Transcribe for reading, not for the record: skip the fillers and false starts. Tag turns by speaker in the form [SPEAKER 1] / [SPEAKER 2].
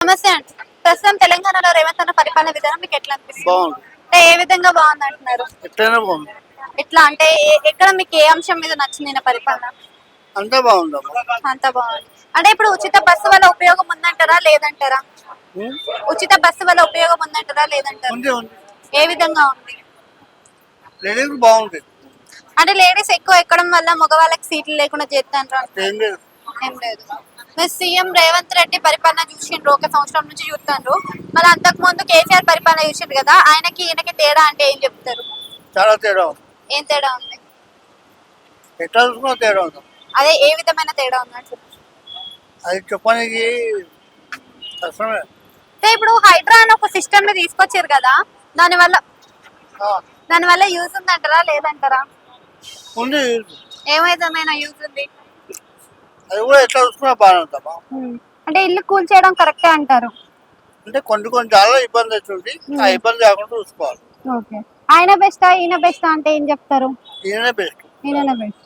[SPEAKER 1] నమస్తే అండి. ప్రస్తుతం తెలంగాణలో రేవంత్ అన్న పరిపాలన విధానం మీకు ఎట్లా అనిపిస్తుంది?
[SPEAKER 2] బాగుంది.
[SPEAKER 1] అంటే ఏ విధంగా బాగుంది అంటున్నారు?
[SPEAKER 2] ఎట్లయినా బాగుంది.
[SPEAKER 1] ఎట్లా అంటే ఎక్కడ మీకు ఏ అంశం మీద నచ్చింది ఈయన పరిపాలన?
[SPEAKER 2] అంతా బాగుందమ్మా.
[SPEAKER 1] అంత బాగుంది. అంటే ఇప్పుడు ఉచిత బస్సు వల్ల ఉపయోగం ఉందంటారా లేదంటారా?
[SPEAKER 2] ఉం?
[SPEAKER 1] ఉచిత బస్సు వల్ల ఉపయోగం ఉందంటారా లేదంటారా?
[SPEAKER 2] ఉంది ఉంది.
[SPEAKER 1] ఏ విధంగా ఉంది?
[SPEAKER 2] లేడీస్ బాగుంది.
[SPEAKER 1] అంటే లేడీస్ ఎక్కువ ఎక్కడం వల్ల మగవాళ్ళకి సీట్లు లేకుండా చేస్తాంటారు?
[SPEAKER 2] ఏం లేదు.
[SPEAKER 1] ఏం లేదు. మీరు సీఎం రేవంత్ రెడ్డి పరిపాలన చూసిండ్రు, ఒక సంవత్సరం నుంచి చూస్తాండ్రు. మళ్ళీ అంతకు ముందు కేసీఆర్ పరిపాలన చూసిండ్రు కదా, ఆయనకి ఈయనకి తేడా అంటే ఏం చెప్తారు?
[SPEAKER 2] చాలా తేడా ఉంది.
[SPEAKER 1] ఏం తేడా ఉంది?
[SPEAKER 2] ఎట్లా చూసుకున్నా తేడా ఉంది.
[SPEAKER 1] అదే ఏ విధమైన తేడా ఉందంటే
[SPEAKER 2] అది చెప్పడానికి కష్టమే.
[SPEAKER 1] అంటే ఇప్పుడు హైడ్రా అని ఒక సిస్టమ్ ని తీసుకొచ్చారు కదా, దానివల్ల
[SPEAKER 2] ఆ,
[SPEAKER 1] దానివల్ల యూజ్ ఉందంటారా లేదంటారా?
[SPEAKER 2] ఉంది.
[SPEAKER 1] ఏ విధమైన యూజ్ ఉంది?
[SPEAKER 2] అది కూడా ఎట్లా చూసుకున్నా బాగానే ఉందమ్మా.
[SPEAKER 1] అంటే ఇల్లు కూల్ చేయడం కరెక్టే అంటారు.
[SPEAKER 2] అంటే కొన్ని చాలా ఇబ్బంది అవుతుంది. ఆ ఇబ్బంది కాకుండా చూసుకోవాలి.
[SPEAKER 1] ఓకే. ఆయన బెస్టా ఈయన బెస్టా అంటే ఏం చెప్తారు?
[SPEAKER 2] ఈయనే బెస్ట్.
[SPEAKER 1] ఈయన బెస్ట్.